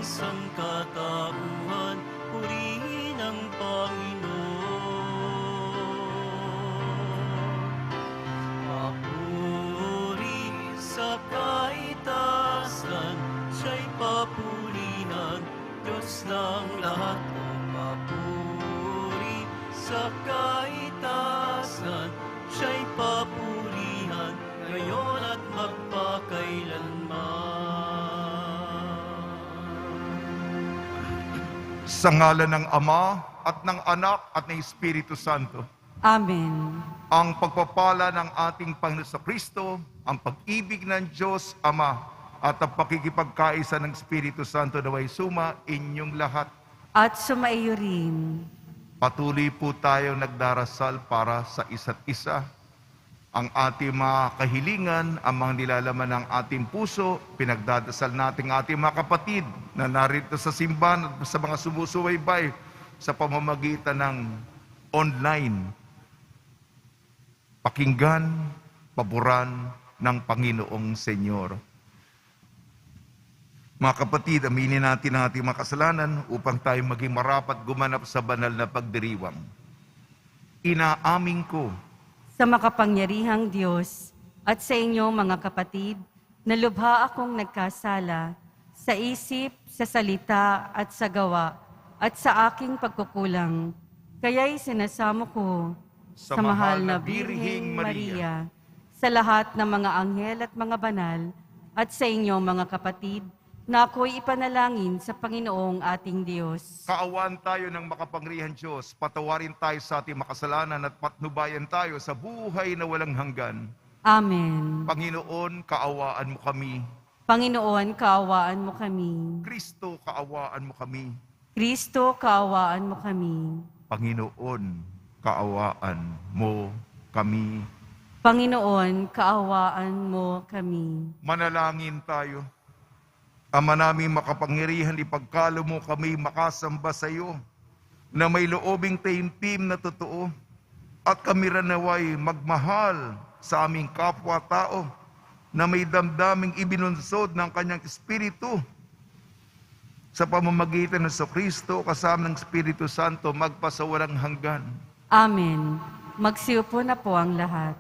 sangkatauhan, purihin ang Panginoon. Papuri sa kaitasan, siya'y papurihan, Diyos ng lahat. O papuri sa kaitasan, siya'y papurihan, ngayon at magpakailanman. Sa ngalan ng Ama at ng Anak at ng Espiritu Santo. Amen. Ang pagpapala ng ating Panginoon sa Kristo, ang pag-ibig ng Diyos Ama, at ang pakikipagkaisa ng Espiritu Santo naway suma inyong lahat. At sumaiyo rin. Patuloy po tayong nagdarasal para sa isa't isa. Ang ating mga kahilingan, ang mga nilalaman ng ating puso, pinagdadasal natin ating mga kapatid na narito sa simbahan at sa mga sumusubaybay sa pamamagitan ng online. Pakinggan, paboran ng Panginoong Senyor. Mga kapatid, aminin natin ang ating mga kasalanan upang tayo maging marapat gumanap sa banal na pagdiriwang. Inaamin ko Sa makapangyarihang Diyos at sa inyo mga kapatid, na lubha akong nagkasala sa isip, sa salita at sa gawa at sa aking pagkukulang. Kaya'y sinasamo ko sa mahal na Birheng Maria, sa lahat ng mga anghel at mga banal, at sa inyo mga kapatid, na ako'y ipanalangin sa Panginoong ating Diyos. Kaawaan tayo ng makapangyarihan Diyos, patawarin tayo sa ating makasalanan at patnubayan tayo sa buhay na walang hanggan. Amen. Panginoon, kaawaan mo kami. Panginoon, kaawaan mo kami. Kristo, kaawaan mo kami. Kristo, kaawaan mo kami. Panginoon, kaawaan mo kami. Panginoon, kaawaan mo kami. Manalangin tayo. Ama naming makapangyarihan, ipagkalo mo kami makasamba sa iyo na may loobing taimtim na totoo at kami rin naway magmahal sa aming kapwa-tao na may damdaming ibinunsod ng kanyang Espiritu sa pamamagitan ng Kristo kasama ng Espiritu Santo magpasawalang hanggan. Amen. Magsiupo na po ang lahat.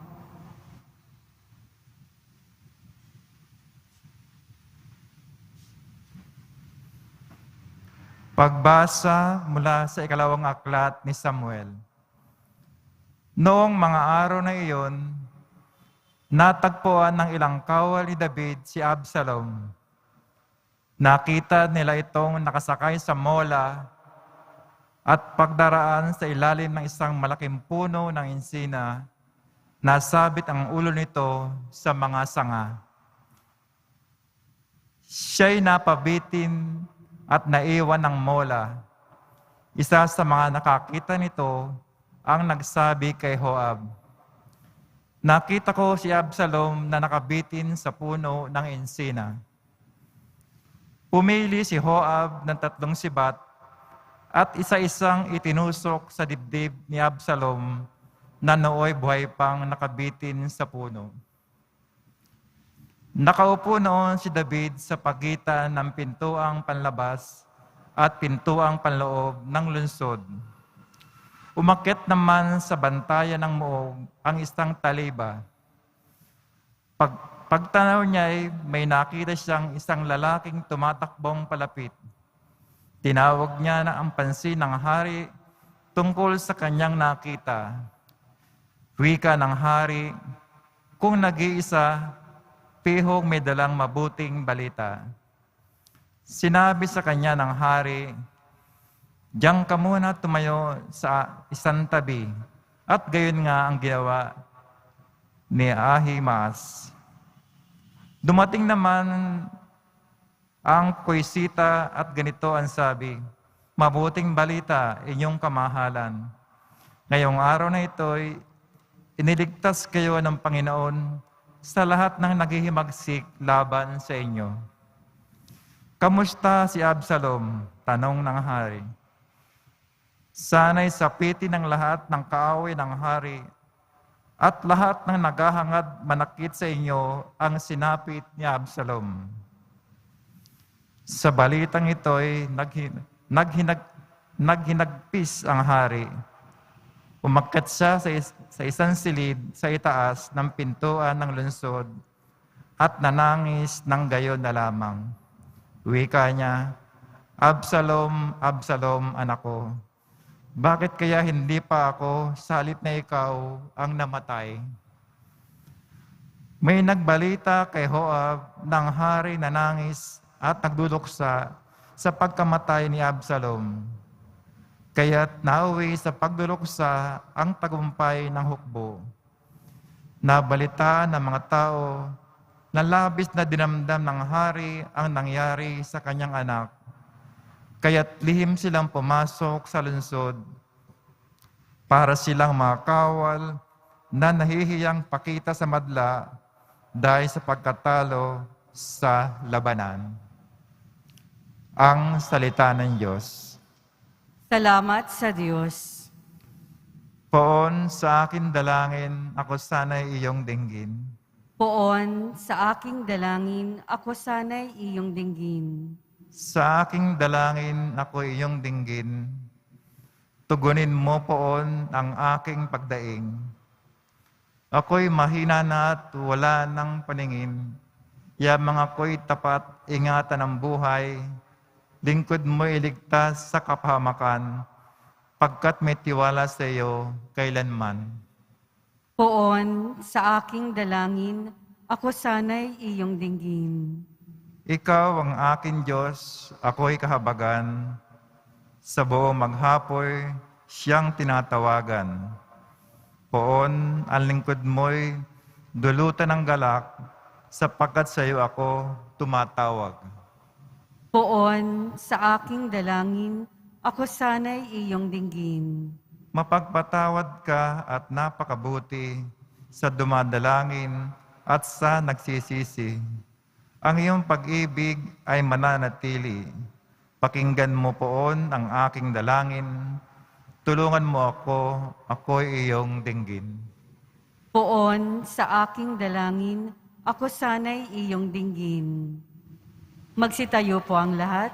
Pagbasa mula sa ikalawang aklat ni Samuel. Noong mga araw na iyon, natagpuan ng ilang kawal ni David si Absalom. Nakita nila itong nakasakay sa mola at pagdaraan sa ilalim ng isang malaking puno ng insina, nasabit ang ulo nito sa mga sanga. Siya'y napabitin at naiwan ng mola. Isa sa mga nakakita nito ang nagsabi kay Joab, "Nakita ko si Absalom na nakabitin sa puno ng insina." Pumili si Joab ng 3 sibat at isa-isang itinusok sa dibdib ni Absalom na nooy buhay pang nakabitin sa puno. Nakaupo noon si David sa pagitan ng pintuang panlabas at pintuang panloob ng lungsod. Umakyat naman sa bantayan ng muog ang isang taliba. Pagtanaw niya ay may nakita siyang isang lalaking tumatakbong palapit. Tinawag niya na ang pansin ng hari tungkol sa kanyang nakita. Wika ng hari, kung nag-iisa, pihong may dalang mabuting balita. Sinabi sa kanya ng hari, "Diyan ka muna tumayo sa isang tabi." At gayon nga ang ginawa ni Ahimaas. Dumating naman ang kuisita at ganito ang sabi, "Mabuting balita, inyong kamahalan. Ngayong araw na ito'y iniligtas kayo ng Panginoon sa lahat ng naghihimagsik laban sa inyo." "Kamusta si Absalom?" tanong ng hari. "Sana'y sapitin ng lahat ng kaaway ng hari at lahat ng naghahangad manakit sa inyo ang sinapit ni Absalom." Sa balitang ito'y naghinagpis ang hari. Umakyat siya sa isang silid sa itaas ng pintuan ng lungsod at nanangis ng gayon na lamang. Wika niya, Absalom, Absalom, anak ko, bakit kaya hindi pa ako sa halip na ikaw ang namatay? May nagbalita kay Joab ng hari na nangis at nagduluksa sa pagkamatay ni Absalom. Kaya't nauwi sa pagduluksa ang tagumpay ng hukbo. Nabalita ng mga tao na labis na dinamdam ng hari ang nangyari sa kanyang anak. Kaya't lihim silang pumasok sa lungsod para silang makawal na nahihiyang pakita sa madla dahil sa pagkatalo sa labanan. Ang salita ng Diyos. Salamat sa Diyos. Poon sa aking dalangin, ako sana'y iyong dinggin. Poon sa aking dalangin, ako sana'y iyong dinggin. Sa aking dalangin, ako iyong dinggin. Tugunin mo poon ang aking pagdaing. Ako'y mahina na at wala ng paningin. Yamang ako'y tapat, ingatan ang buhay. Lingkod mo iligtas sa kapahamakan, pagkat may tiwala sa iyo kailanman. Poon sa aking dalangin, ako sana'y iyong dinggin. Ikaw ang aking Diyos, ako'y kahabagan. Sa buong maghapoy, siyang tinatawagan. Poon, ang lingkod mo'y dulutan ng galak, sapagkat sa iyo ako tumatawag. Poon sa aking dalangin, ako sana'y iyong dinggin. Mapagpatawad ka at napakabuti sa dumadalangin at sa nagsisisi. Ang iyong pag-ibig ay mananatili. Pakinggan mo poon ang aking dalangin. Tulungan mo ako, ako'y iyong dinggin. Poon sa aking dalangin, ako sana'y iyong dinggin. Magsitayo po ang lahat.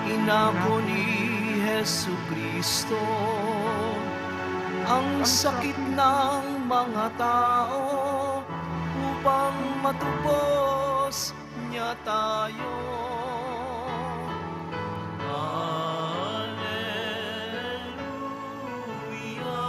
Inako ni Jesucristo ang sakit ng mga tao upang matubos niya tayo. Alleluia, alleluia,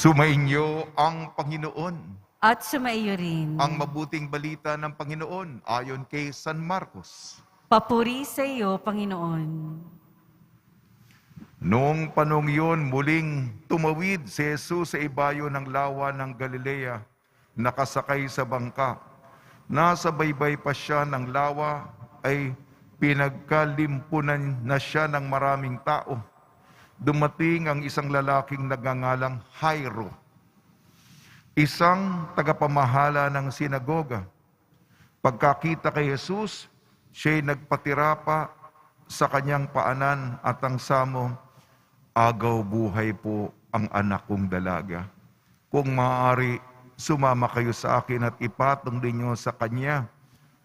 Sumainyo ang Panginoon. At sumaiyo rin. Ang mabuting balita ng Panginoon ayon kay San Marcos. Papuri sa iyo, Panginoon. Noong panong yun, muling tumawid si Jesus sa ibayo ng lawa ng Galilea, nakasakay sa bangka. Nasa baybay pa siya ng lawa ay pinagkalimpunan na siya ng maraming tao. Dumating ang isang lalaking nagngangalang Jairo, isang tagapamahala ng sinagoga. Pagkakita kay Jesus, siya'y nagpatira pa sa kanyang paanan at ang samo, agaw buhay po ang anak kong dalaga. Kung maaari, sumama kayo sa akin at ipatong ninyo sa kanya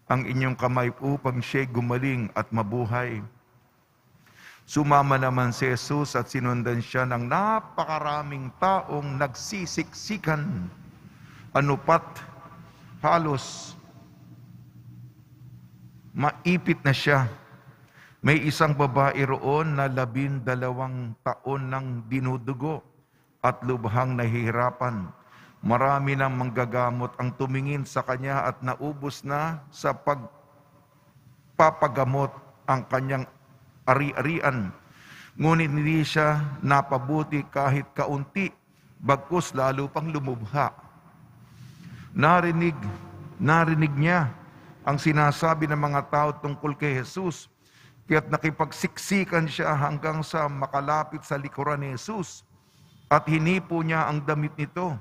ang inyong kamay upang siya'y gumaling at mabuhay. Sumama naman si Jesus at sinundan siya ng napakaraming taong nagsisiksikan. Anupat, halos maipit na siya. May isang babae roon na 12 taon nang dinudugo at lubhang nahihirapan. Marami ng manggagamot ang tumingin sa kanya at naubos na sa pagpapagamot ang kanyang ari-arian. Ngunit hindi siya napabuti kahit kaunti, bagkus lalo pang lumubha. Narinig niya ang sinasabi ng mga tao tungkol kay Jesus, kaya't nakipagsiksikan siya hanggang sa makalapit sa likuran ni Jesus at hinipo niya ang damit nito,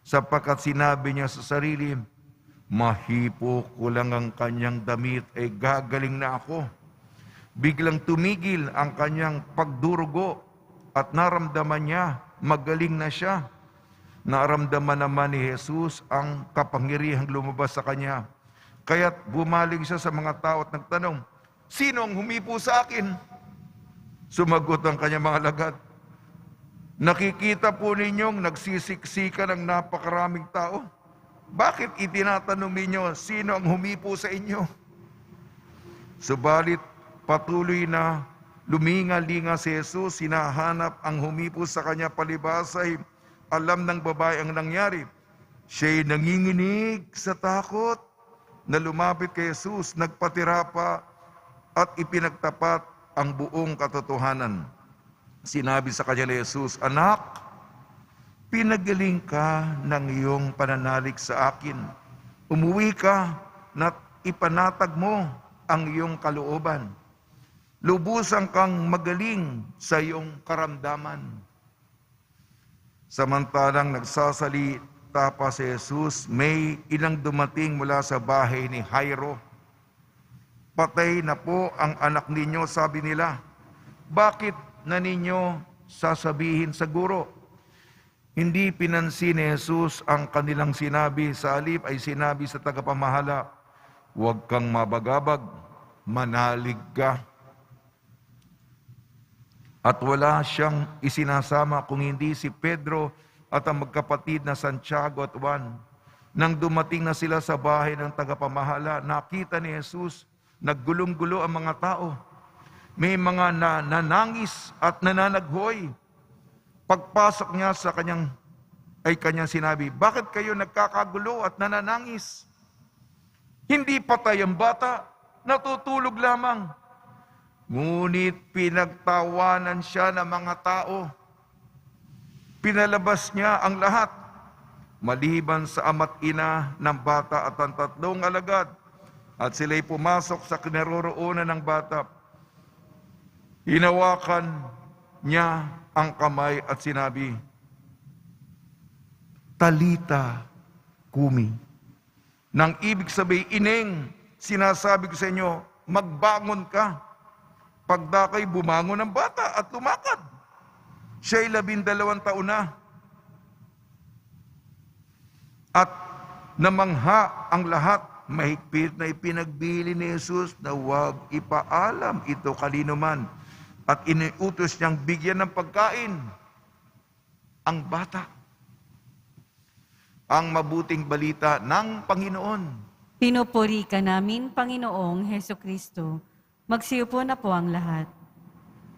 sapagkat sinabi niya sa sarili, mahipo ko lang ang kanyang damit ay gagaling na ako. Biglang tumigil ang kanyang pagdurugo at naramdaman niya magaling na siya. Naramdaman naman ni Jesus ang kapangyarihang lumabas sa kanya. Kaya't bumaling siya sa mga tao at nagtanong, sino ang humipo sa akin? Sumagot ang kanyang mga alagad, nakikita po ninyong nagsisiksikan ng napakaraming tao. Bakit itinatanong ninyo, sino ang humipo sa inyo? Subalit, patuloy na luminga-linga si Jesus, hinahanap ang humipo sa kanya, palibasay alam ng babae ang nangyari. Siya'y nanginginig sa takot na lumapit kay Jesus, nagpatira pa at ipinagtapat ang buong katotohanan. Sinabi sa kanya ni Jesus, anak, pinagaling ka ng iyong pananalig sa akin. Umuwi ka na ipanatag mo ang iyong kalooban. Lubusan kang magaling sa iyong karamdaman. Samantalang nagsasalita pa si Jesus, may ilang dumating mula sa bahay ni Jairo. Patay na po ang anak ninyo, sabi nila. Bakit na ninyo sasabihin sa guro? Hindi pinansin ni Jesus ang kanilang sinabi, sa halip ay sinabi sa tagapamahala, huwag kang mabagabag, manalig ka. At wala siyang isinasama kung hindi si Pedro at ang magkapatid na Santiago at Juan. Nang dumating na sila sa bahay ng tagapamahala, nakita ni Jesus, naggulong-gulo ang mga tao. May mga nanangis at nananaghoy. Pagpasok niya sa kanyang sinabi, bakit kayo nagkakagulo at nananangis? Hindi patay ang bata, natutulog lamang. Ngunit pinagtawanan siya ng mga tao. Pinalabas niya ang lahat, maliban sa ama't ina ng bata at ang 3 alagad. At sila'y pumasok sa kinaroroonan ng bata. Hinawakan niya ang kamay at sinabi, Talita kumi. Nang ibig sabihin, ineng, sinasabi ko sa inyo, magbangon ka. Pagdakay, bumangon ang bata at lumakad. Siya'y 12 taon na. At namangha ang lahat, mahigpit na ipinagbili ni Jesus na huwag ipaalam ito kanino man. At iniutos niyang bigyan ng pagkain ang bata. Ang mabuting balita ng Panginoon. Pinupuri ka namin, Panginoong Heso Kristo. Magsiupo na po ang lahat.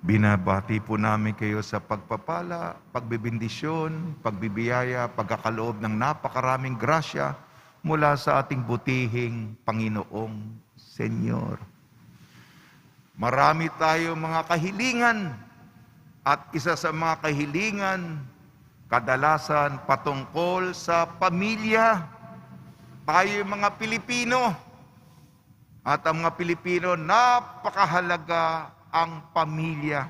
Binabati po namin kayo sa pagpapala, pagbibindisyon, pagbibiyaya, pagkakaloob ng napakaraming grasya mula sa ating butihing Panginoong Senyor. Marami tayo mga kahilingan at isa sa mga kahilingan, kadalasan patungkol sa pamilya. Tayo mga Pilipino at ang mga Pilipino, napakahalaga ang pamilya.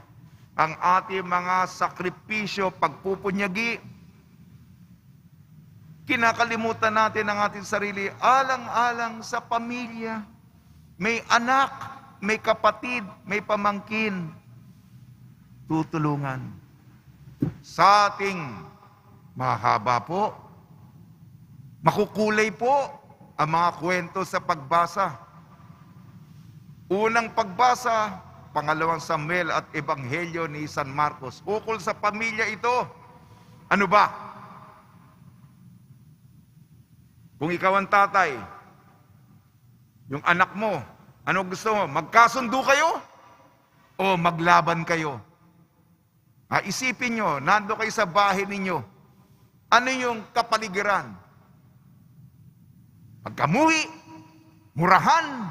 Ang ating mga sakripisyo, pagpupunyagi, kinakalimutan natin ang ating sarili, alang-alang sa pamilya. May anak, may kapatid, may pamangkin, tutulungan. Sa ating mahaba po, makukulay po ang mga kwento sa pagbasa. Unang pagbasa, pangalawang Samuel at Ebanghelyo ni San Marcos. Ukol sa pamilya ito. Ano ba? Kung ikaw ang tatay, yung anak mo, ano gusto mo? Magkasundo kayo? O maglaban kayo? Isipin nyo, nando kayo sa bahay ninyo. Ano yung kapaligiran? Pagkamuhi, murahan,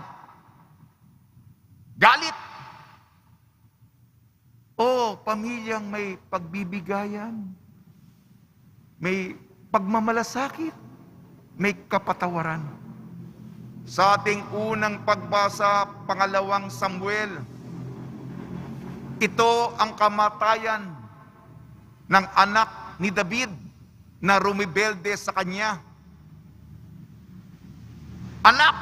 galit, o pamilyang may pagbibigayan, may pagmamalasakit, may kapatawaran. Sa ating unang pagbasa, pangalawang Samuel, ito ang kamatayan ng anak ni David na rumibelde sa kanya. Anak,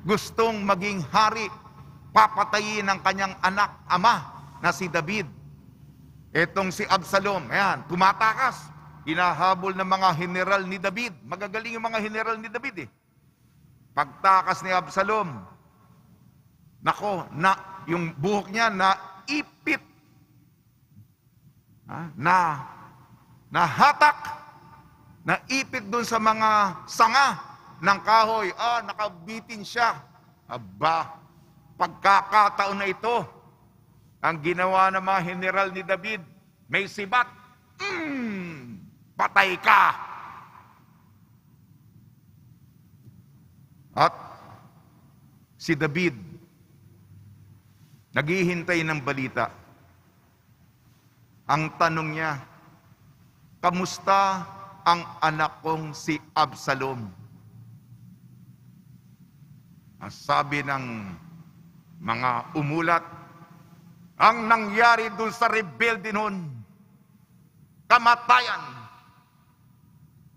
gustong maging hari, papatayin ng kanyang anak, ama, na si David. Etong si Absalom, ayan, tumatakas. Hinahabol ng mga general ni David. Magagaling yung mga general ni David eh. Pagtakas ni Absalom, nako, yung buhok niya naipit. Nahatak. Naipit dun sa mga sanga ng kahoy. Nakabitin siya. Aba, pagkakataon na ito, ang ginawa ng mga general ni David, may sibat, patay ka. At si David, naghihintay ng balita. Ang tanong niya, kamusta ang anak kong si Absalom? Ang sabi ng mga umulat, ang nangyari dun sa rebelde nun, kamatayan.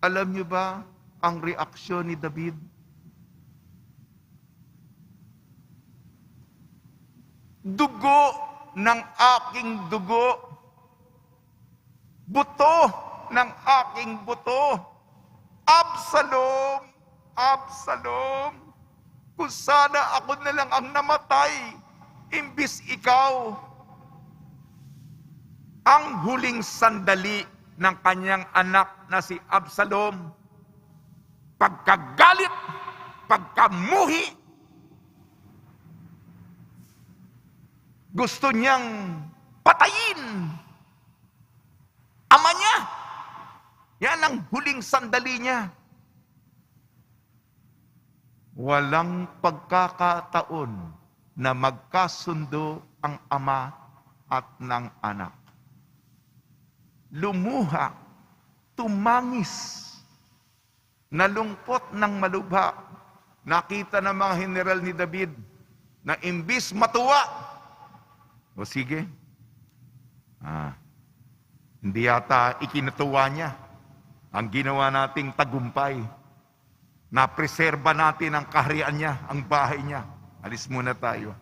Alam niyo ba ang reaksyon ni David? Dugo ng aking dugo, buto ng aking buto. Absalom, Absalom, kung sana ako na lang ang namatay, imbis ikaw. Ang huling sandali ng kanyang anak na si Absalom, pagkagalit, pagkamuhi, gusto niyang patayin ama niya. Yan ang huling sandali niya. Walang pagkakataon na magkasundo ang ama at ng anak. Lumuha, tumangis, nalungkot ng malubha. Nakita ng mga general ni David na imbis matuwa, o sige, hindi yata ikinatuwa niya ang ginawa nating tagumpay. Napreserba natin ang kaharian niya, ang bahay niya. Alis muna tayo.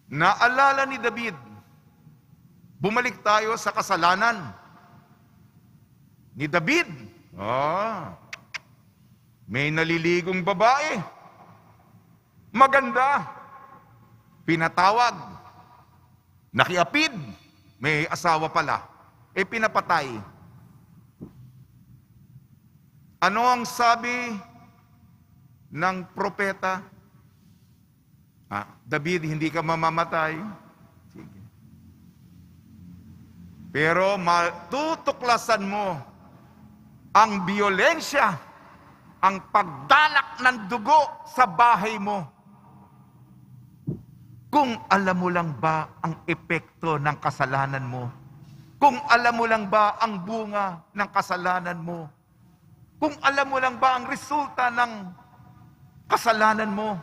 Naalala ni David, bumalik tayo sa kasalanan ni David. May naliligong babae. Maganda. Pinatawag. Nakiapid. May asawa pala. Pinapatay. Ano ang sabi ng propeta? David, hindi ka mamamatay. Sige. Pero matutuklasan mo ang biyolensya, ang pagdalak ng dugo sa bahay mo. Kung alam mo lang ba ang epekto ng kasalanan mo? Kung alam mo lang ba ang bunga ng kasalanan mo? Kung alam mo lang ba ang resulta ng kasalanan mo?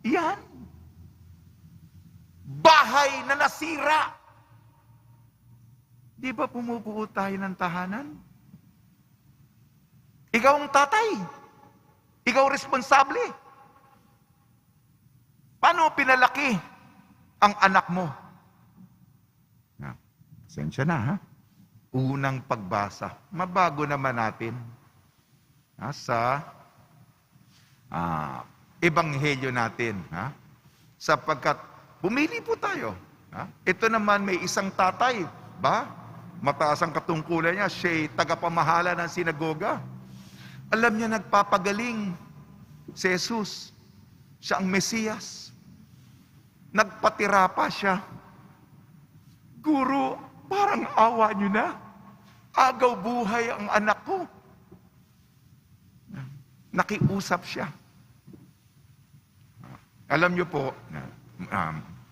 Yan. Bahay na nasira. Di ba pumubuo tayo ng tahanan? Ikaw ang tatay. Ikaw responsable. Paano pinalaki ang anak mo? Pasensya na, ha? Unang pagbasa. Mabago naman natin sa ebanghelyo natin. Sapagkat pumili po tayo. Ito naman may isang tatay. Mataas ang katungkulan niya. Siya'y tagapamahala ng sinagoga. Alam niya nagpapagaling si Jesus. Siya ang Mesiyas. Nagpatira pa siya. Guro, Parang awa niyo na. Agaw buhay ang anak ko. Nakiusap siya. Alam niyo po,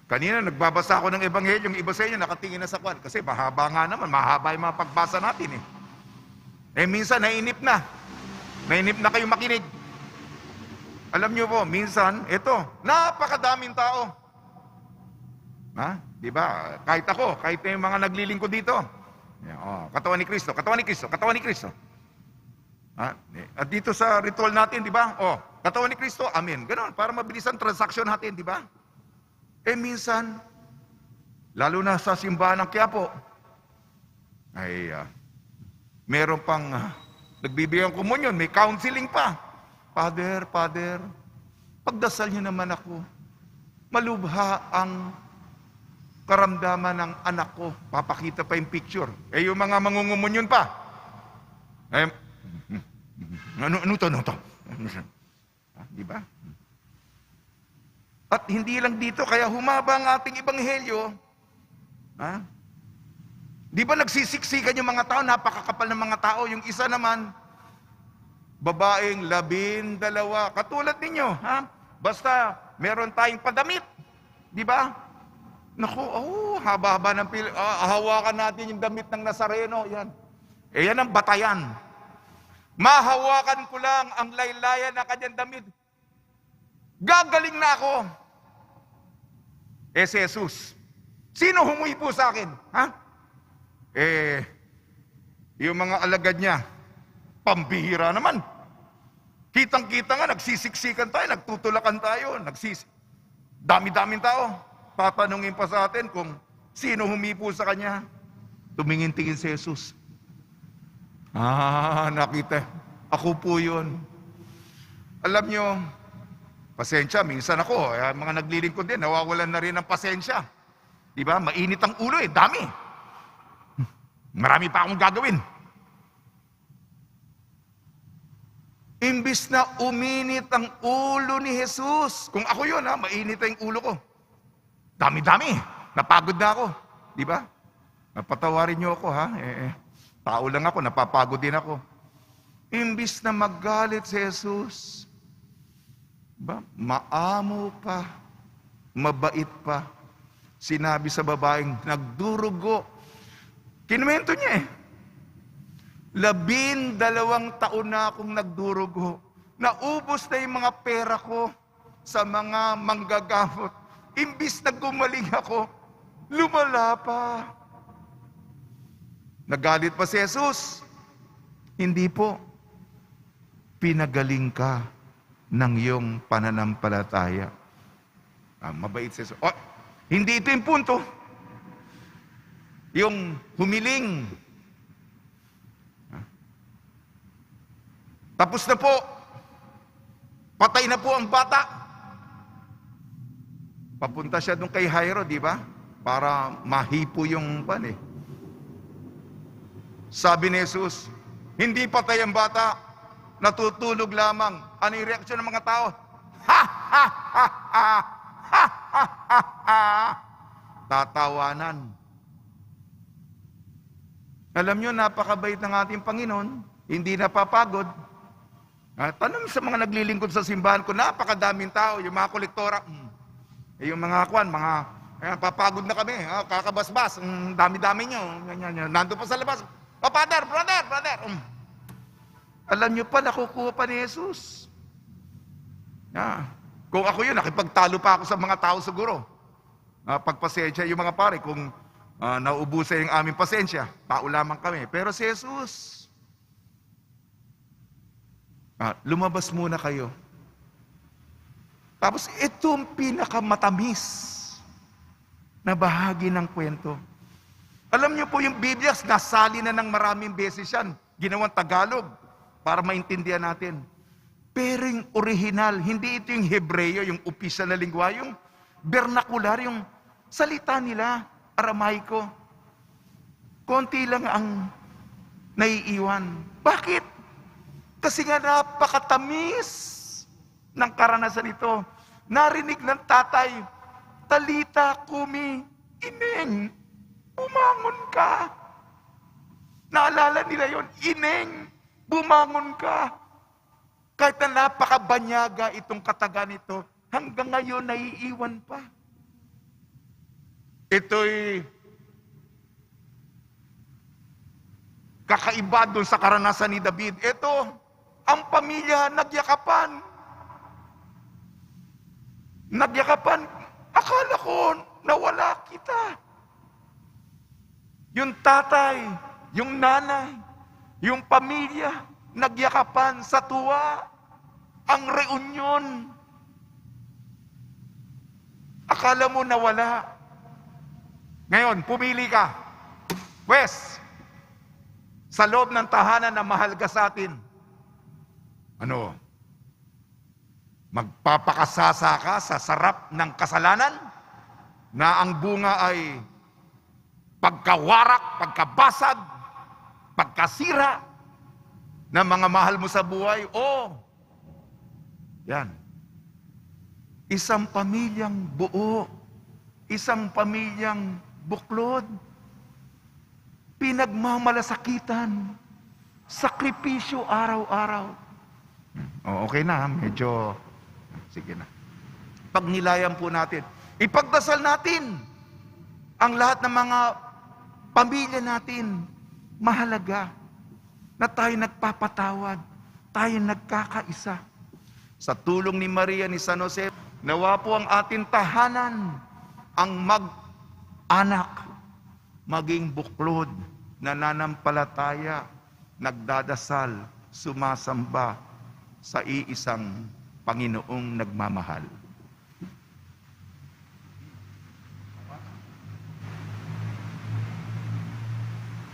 kanina nagbabasa ako ng ebanghelyo, yung iba sa inyo nakatingin na sa kwan. Kasi mahaba nga naman, mahaba yung mga pagbasa natin eh. Minsan nainip na. Nainip na kayo makinig. Alam niyo po, minsan, napakadaming tao. Di ba? Kahit ako, kahit yung mga naglilingkod dito. Katawan ni Kristo, katawan ni Kristo, katawan ni Kristo. At dito sa ritual natin, di ba? Katawan ni Kristo, amen. Ganon, para mabilis ang transaksyon natin, di ba? Minsan, lalo na sa simbahan ng Quiapo, meron pang nagbibigay ng komunyon, may counseling pa. Father, pagdasal niyo naman ako. Malubha ang karamdaman ng anak ko. Papakita pa yung picture. Yung mga mangungumunyon pa. Ano to? Di ba? At hindi lang dito, kaya humaba ang ating ebanghelyo. Di ba nagsisiksikan yung mga tao, napakakapal ng mga tao. Yung isa naman, babaeng 12. Katulad ninyo, basta meron tayong padamit. Di ba? Naku, haba-haba ng hawakan natin yung damit ng Nazareno. Yan. Yan ang batayan. Mahawakan ko lang ang laylayan ng kanyang damit. Gagaling na ako. Si Jesus, sino humuy po sa akin? Yung mga alagad niya, pambihira naman. Kitang-kita nga, nagsisiksikan tayo, nagtutulakan tayo, dami-daming tao. Tatanungin pa sa atin kung sino humipo sa kanya. Tumingin-tingin si Jesus. Nakita. Ako po yun. Alam nyo, pasensya, minsan ako, mga naglilingkod din, nawawalan na rin ng pasensya. Di ba? Mainit ang ulo dami. Marami pa akong gagawin. Imbis na uminit ang ulo ni Jesus. Kung ako yun, mainit ang ulo ko. Dami-dami. Napagod na ako. Di ba? Napatawarin niyo ako, tao lang ako, napapagod din ako. Imbis na magalit si Jesus, maamo pa, mabait pa. Sinabi sa babaeng nagdurugo. Kinuwento niya 12 taon na akong nagdurugo. Naubos na yung mga pera ko sa mga manggagamot. Imbis na gumaling ako, lumala pa. Nagalit pa si Jesus. Hindi po. Pinagaling ka ng iyong pananampalataya. Mabait si Jesus. Hindi ito yung punto. Yung humiling. Tapos na po. Patay na po ang bata. Papunta siya doon kay Jairo, di ba? Para mahipo yung Sabi ni Jesus, hindi patay ang bata, natutulog lamang. Ano yung reaksyon ng mga tao? Ha, ha, ha, ha, ha, ha, ha, ha. Tatawanan. Alam nyo, napakabait ng ating Panginoon, hindi napapagod. Tanong sa mga naglilingkod sa simbahan ko, napakadaming tao, yung mga kolektora, yung mga papagod na kami, kakabasbas, dami-dami nyo, nandun pa sa labas, brother. Alam nyo pa, nakukuha pa ni Jesus. Kung ako yun, nakipagtalo pa ako sa mga tao siguro. Pagpasensya yung mga pare, kung nauubusan yung aming pasensya, tao lamang kami. Pero si Jesus, lumabas muna kayo. Tapos itong pinakamatamis na bahagi ng kwento. Alam niyo po yung Biblia, nasali na ng maraming beses yan. Ginawang Tagalog para maintindihan natin. Pero yung original, hindi ito yung Hebreo, yung opisyal na lingwa, yung vernacular, yung salita nila, Aramaiko. Konti lang ang naiiwan. Bakit? Kasi nga napakatamis ng karanasan ito. Narinig ng tatay, Talita kumi, ineng. bumangon ka. Naalala nila yon, Ineng, bumangon ka. Kahit na napakabanyaga itong kataga nito, hanggang ngayon naiiwan pa. Ito'y kakaiba doon sa karanasan ni David. Ito, ang pamilya nagyakapan. Nagyakapan, akala ko nawala kita. Yung tatay, yung nanay, yung pamilya, nagyakapan sa tuwa, ang reunyon. Akala mo nawala. Ngayon, pumili ka. Wes, sa loob ng tahanan na mahal ka sa atin, ano, magpapakasasa ka sa sarap ng kasalanan na ang bunga ay pagkawarak, pagkabasag, pagkasira ng mga mahal mo sa buhay? Yan. Isang pamilyang buo, isang pamilyang buklod, pinagmamalasakitan, sakripisyo araw-araw. Okay na, medyo, sige na. Pag nilayan po natin, ipagdasal natin ang lahat ng mga pamilya natin. Mahalaga na tayo nagpapatawad, tayo nagkakaisa. Sa tulong ni Maria, ni San Jose, nawa po ang ating tahanan ang mag-anak, maging buklod, nananampalataya, nagdadasal, sumasamba sa iisang Panginoong nagmamahal.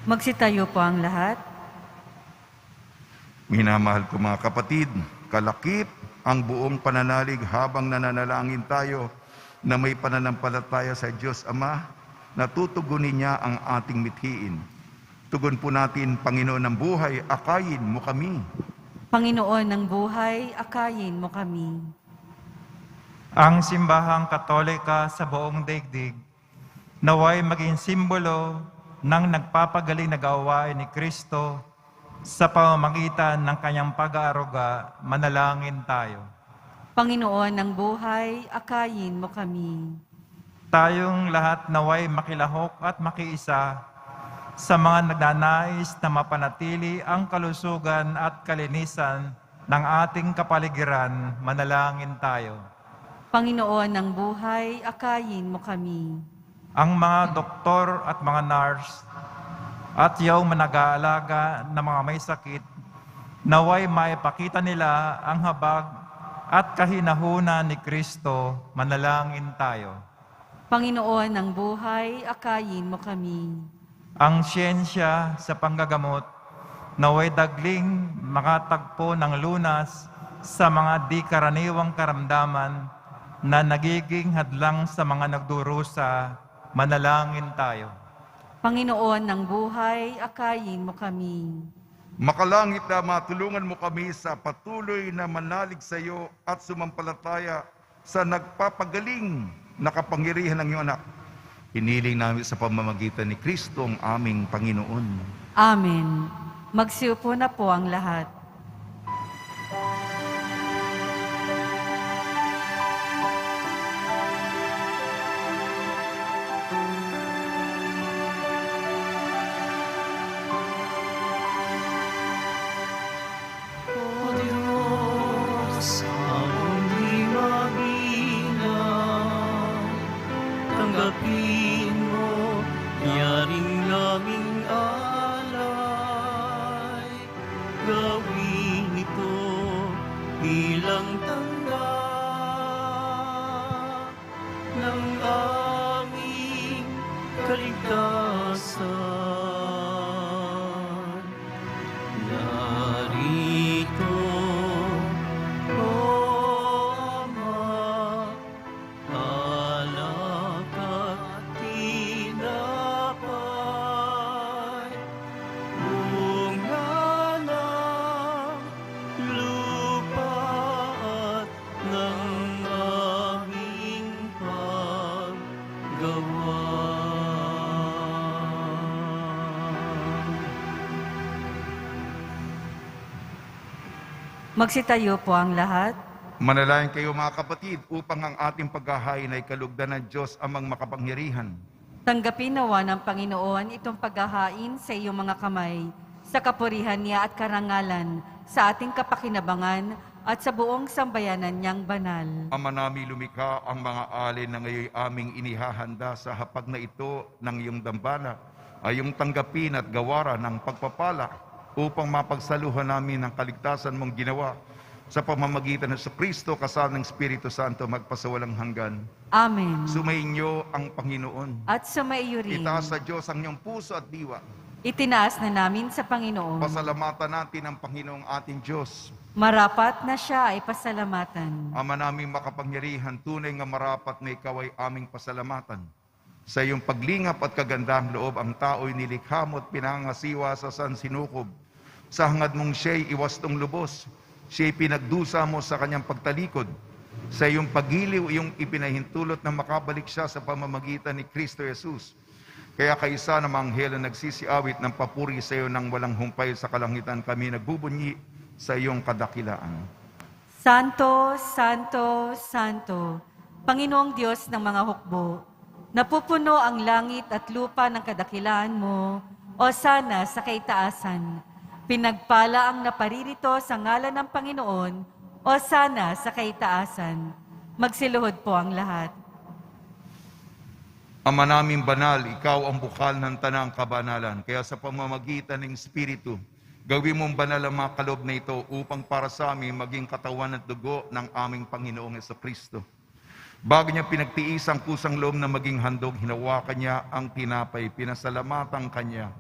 Magsitayo po ang lahat. Minamahal ko mga kapatid, kalakip ang buong pananalig habang nananalangin tayo na may pananampalataya sa Diyos Ama, natutugunin niya ang ating mithiin. Tugon po natin, Panginoon ng buhay, akayin mo kami. Panginoon ng buhay, akayin mo kami. Ang simbahang Katolika sa buong daigdig, naway maging simbolo ng nagpapagaling na gawain ni Kristo sa pamamagitan ng kanyang pag-aaruga. Manalangin tayo. Panginoon ng buhay, akayin mo kami. Tayong lahat naway makilahok at makiisa sa mga nagnanais na mapanatili ang kalusugan at kalinisan ng ating kapaligiran. Manalangin tayo. Panginoon ng buhay, akayin mo kami. Ang mga doktor at mga nurse at yung manag-aalaga ng mga may sakit, naway maipakita nila ang habag at kahinahunan ni Kristo. Manalangin tayo. Panginoon ng buhay, akayin mo kami. Ang siyensya sa panggagamot, naway dagling makatagpo ng lunas sa mga di karaniwang karamdaman na nagiging hadlang sa mga nagdurusa. Manalangin tayo. Panginoon ng buhay, akayin mo kami. Makalangit na matulungan mo kami sa patuloy na manalig sa iyo at sumampalataya sa nagpapagaling na kapangyarihan ng iyong anak. Hiniling namin sa pamamagitan ni Kristo ang aming Panginoon. Amen. Magsiupo na po ang lahat. O Diyos, among di mabilang, tanggapin mo, yaring naming alay. Gawin ito bilang tanda ng aming kaligtasan. Narito, O Ama, alak at tinapay, bunga ng lupa at ng aming paggawa. Magsitayo po ang lahat. Manalangin kayo mga kapatid upang ang ating paghahain ay kalugdan ng Diyos amang makapangyarihan. Tanggapin nawa ng Panginoon itong paghahain sa iyong mga kamay, sa kapurihan niya at karangalan, sa ating kapakinabangan at sa buong sambayanan niyang banal. Ama namin lumikha ang mga alin na ngayon aming inihahanda sa hapag na ito ng iyong dambana, ay iyong tanggapin at gawaran ng pagpapala upang mapagsaluhan namin ang kaligtasan mong ginawa sa pamamagitan ng Kristo kasama ng Espiritu Santo magpasawalang hanggan. Amen. Sumainyo ang Panginoon. At sumaiyo rin. Itaas sa Diyos ang iyong puso at diwa. Itinaas na namin sa Panginoon. Pasalamatan natin ang Panginoong ating Diyos. Marapat na siya ay pasalamatan. Ama naming makapangyarihan, tunay nga marapat na ikaw ay aming pasalamatan. Sa iyong paglingap at kagandang loob, ang tao'y nilikha mo at pinangasiwa sa sansinukob. Sa hangad mong siya'y iwastong lubos, siya'y pinagdusa mo sa kanyang pagtalikod. Sa iyong pagiliw, iyong ipinahintulot na makabalik siya sa pamamagitan ni Kristo Jesus. Kaya kaisa ng mga anghel na nagsisiawit ng papuri sa iyo nang walang humpay sa kalangitan, kami nagbubunyi sa iyong kadakilaan. Santo, Santo, Santo, Panginoong Diyos ng mga hukbo, napupuno ang langit at lupa ng kadakilaan mo, o sana sa kaitaasan. Pinagpala ang naparirito sa ngalan ng Panginoon, o sana sa kaitaasan. Magsiluhod po ang lahat. Ama naming banal, ikaw ang bukal ng tanang kabanalan. Kaya sa pamamagitan ng Espiritu, gawin mong banal ang mga kaloob na ito upang para sa amin maging katawan at dugo ng aming Panginoong Jesucristo. Bago niya pinagtiis ang kusang loob na maging handog, hinawakan niya ang tinapay, pinasalamatan kanya,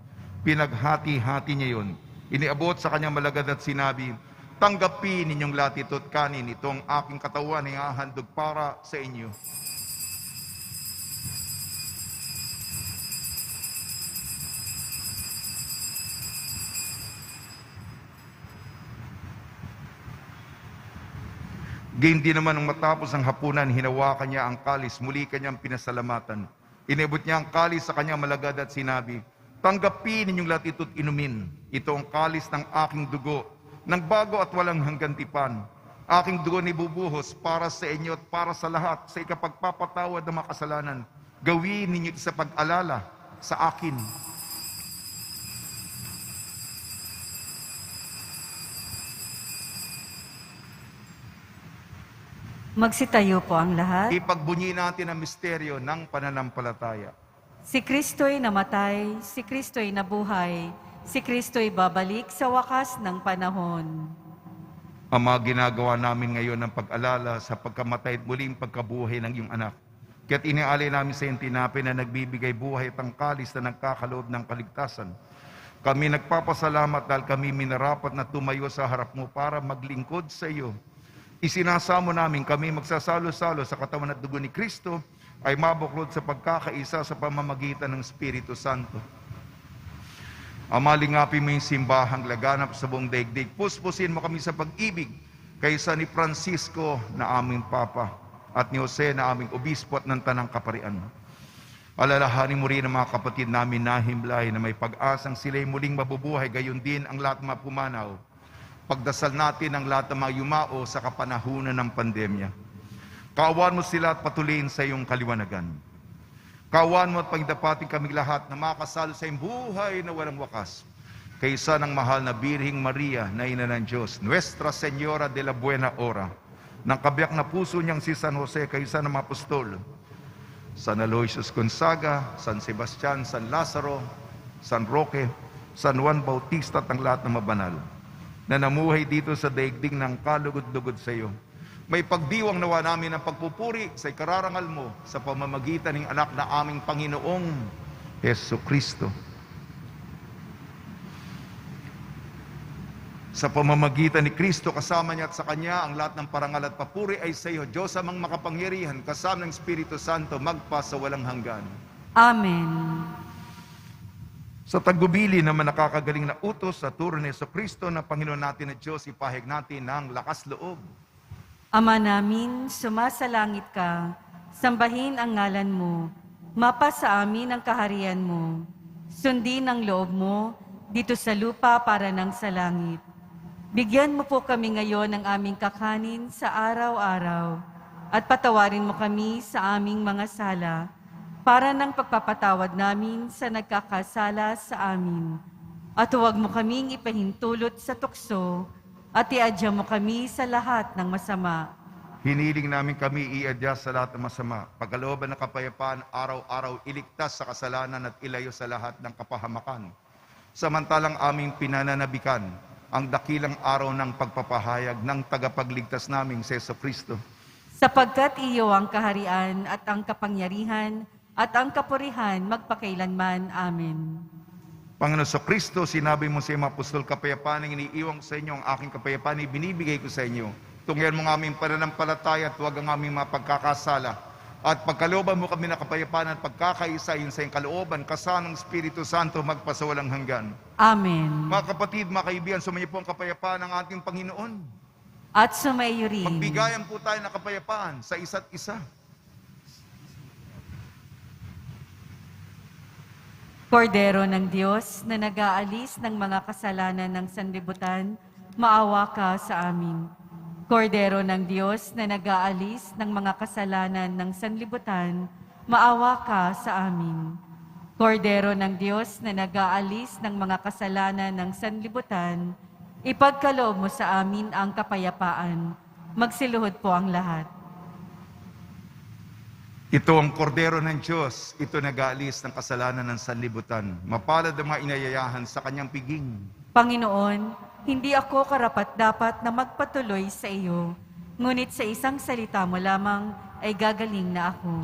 pinaghati-hati niya yun. Iniabot sa kanyang malagad at sinabi, tanggapin ninyong lahat ito at kanin, itong aking katawan ay hahandog para sa inyo. Gayon din naman nung matapos ang hapunan, hinawakan niya ang kalis, muli kanyang pinasalamatan. Inibot niya ang kalis sa kanyang malagad at sinabi, tanggapin ninyong lahat ito't inumin. Ito ang kalis ng aking dugo, ng bago at walang hanggang tipan. Aking dugo ni bubuhos para sa inyo at para sa lahat, sa ikapagpapatawad ng mga kasalanan. Gawin ninyo ito sa pag-alala sa akin. Magsitayo po ang lahat. Ipagbunyi natin ang misteryo ng pananampalataya. Si Kristo'y namatay, si Kristo'y nabuhay, si Kristo'y babalik sa wakas ng panahon. Ama, ginagawa namin ngayon ang pag-alala sa pagkamatay at muling pagkabuhay ng iyong anak. Kaya't inialay namin sa iyong tinapay na nagbibigay buhay at ang kalis na nagkakaloob ng kaligtasan. Kami nagpapasalamat dahil kami minarapat na tumayo sa harap mo para maglingkod sa iyo. Isinasamo namin kami magsasalo-salo sa katawan at dugo ni Kristo ay mabuklod sa pagkakaisa sa pamamagitan ng Espiritu Santo. Ama, lingapin mo yung simbahang laganap sa buong daigdig. Puspusin mo kami sa pag-ibig kaysa ni Francisco na aming Papa at ni Jose na aming Obispo at ng Tanang Kaparian. Alalahanin mo rin ang mga kapatid namin na himlay na may pag-asang sila'y muling mabubuhay, gayon din ang lahat ng mga pumanaw. Pagdasal natin ang lahat ng mga yumao sa kapanahunan ng pandemya. Kaawaan mo sila at patuloyin sa iyong kaliwanagan. Kaawaan mo at pagdapatin kaming lahat na makasalo sa iyong buhay na walang wakas. Kaysa ng mahal na Birhing Maria na Ina ng Diyos, Nuestra Señora de la Buena Hora, ng kabiyak na puso niyang si San Jose, kaysa ng mga apostol, San Aloysius Gonzaga, San Sebastian, San Lazaro, San Roque, San Juan Bautista at ang lahat ng mabanal na namuhay dito sa daigdig ng kalugod-lugod sa iyo. May pagdiwang nawa namin ang pagpupuri sa ikararangal mo sa pamamagitan ng anak na aming Panginoong Jesucristo. Sa pamamagitan ni Kristo, kasama niya at sa Kanya, ang lahat ng parangal at papuri ay sa iyo, Diyos amang makapangyarihan, kasama ng Espiritu Santo, magpa sa walang hanggan. Amen. Sa tagubili naman nakakagaling na utos sa turo ni Jesucristo na Panginoon natin at Diyos, ipahig natin ng lakas loob. Ama namin, sumasalangit ka, sambahin ang ngalan mo, mapa sa amin ang kaharian mo, sundin ang loob mo, dito sa lupa para nang sa langit. Bigyan mo po kami ngayon ng aming kakanin sa araw-araw at patawarin mo kami sa aming mga sala para ng pagpapatawad namin sa nagkakasala sa amin. At huwag mo kaming ipahintulot sa tukso at iadya mo kami sa lahat ng masama. Hiniling namin kami iadya sa lahat ng masama. Pagkalooban ng kapayapaan, araw-araw iligtas sa kasalanan at ilayo sa lahat ng kapahamakan. Samantalang aming pinananabikan ang dakilang araw ng pagpapahayag ng tagapagligtas naming si Jesucristo. Sapagkat iyo ang kaharian at ang kapangyarihan at ang kapurihan magpakailanman. Amen. Panginoon Jesucristo, sinabi mo sa iyong apostol, kapayapaan ang iniiwan ko sa inyo, ang aking kapayapaan ibinibigay ko sa inyo. Tungyan mo ang aming pananampalataya at huwag ang aming mga pagkakasala. At pagkalooban mo kami na kapayapaan at pagkakaisa yun sa iyong kalooban, kasama ng Espiritu Santo magpasawalang hanggan. Amen. Mga kapatid, mga kaibigan, sumayo po ang kapayapaan ng ating Panginoon. At sumayo rin. Magbigayan po tayo ng kapayapaan sa isa't isa. Kordero ng Diyos na nag-aalis ng mga kasalanan ng sanlibutan, maawa ka sa amin. Kordero ng Diyos na nag-aalis ng mga kasalanan ng sanlibutan, maawa ka sa amin. Kordero ng Diyos na nag-aalis ng mga kasalanan ng sanlibutan, ipagkaloob mo sa amin ang kapayapaan. Magsiluhod po ang lahat. Ito ang kordero ng Diyos, ito nag-aalis ng kasalanan ng sanlibutan. Mapalad ang mga inayayahan sa kanyang piging. Panginoon, hindi ako karapat-dapat na magpatuloy sa iyo, ngunit sa isang salita mo lamang ay gagaling na ako.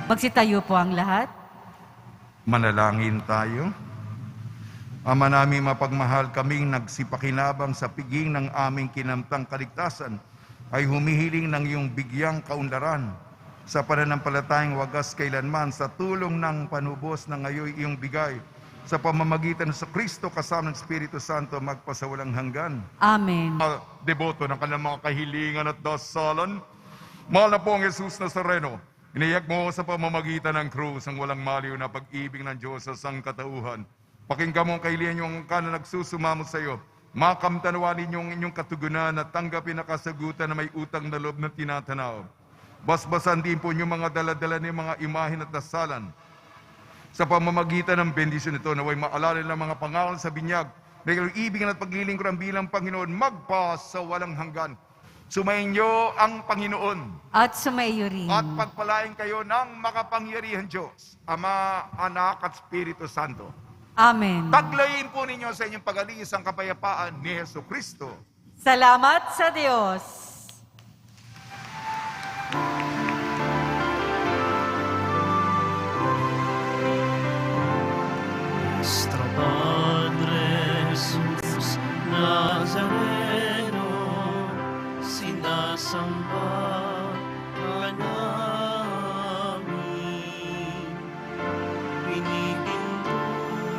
Magsitayo po ang lahat. Manalangin tayo. Ama namin mapagmahal, kaming nagsipakinabang sa piging ng aming kinamtang kaligtasan ay humihiling ng iyong bigyang kaunlaran sa pananampalatayang wagas kailanman sa tulong ng panubos na ngayon iyong bigay sa pamamagitan sa Kristo kasama ng Espiritu Santo magpasawalang hanggan. Amen. Deboto ng kanilang mga kahilingan at dasalan, mahal na po ang Jesus Nazareno, iniyak mo sa pamamagitan ng krus ang walang maliw na pag-ibig ng Diyos sa sangkatauhan. Pakinggan mo ang kahilingan yung kanan nagsusumamo sa iyo. Makamtanawanin niyo ang inyong katugunan at tanggapin na kasagutan na may utang na loob na tinatanaw. Basbasan din po niyo mga daladala ng mga imahin at dasalan. Sa pamamagitan ng bendisyon nito, naway maalala ng mga pangalan sa binyag, na ibigin at paglilingkuran bilang Panginoon, magpa sa walang hanggan. Sumayin niyo ang Panginoon. At sumaiyo rin. At pagpalain kayo ng makapangyarihan Diyos, Ama, Anak at Espiritu Santo. Amen. Paglayin po ninyo sa inyong pag-alis ang kapayapaan ni Hesus Kristo. Salamat sa Diyos. Nuestro Padre Jesus Nazareno, sinasamba ka namin. Pinipinto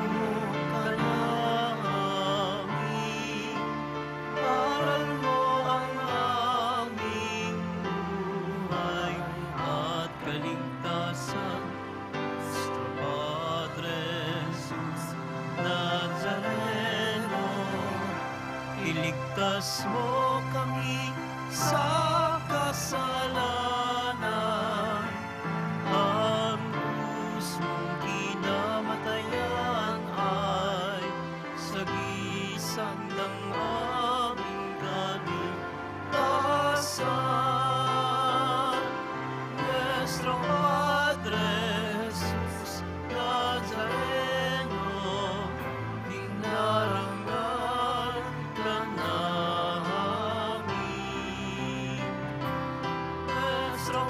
mo ka namin. Aral mo ang aming buhay at kaligtasan. Nuestro Padre Jesus Nazareno, iligtas mo kami sa kasalanan. Ang krus mong kinamatayan ay sagisag ng aming kaligtasan. Nuestro Padre Jesus Nazareno, dinarangal ka namin. Nuestro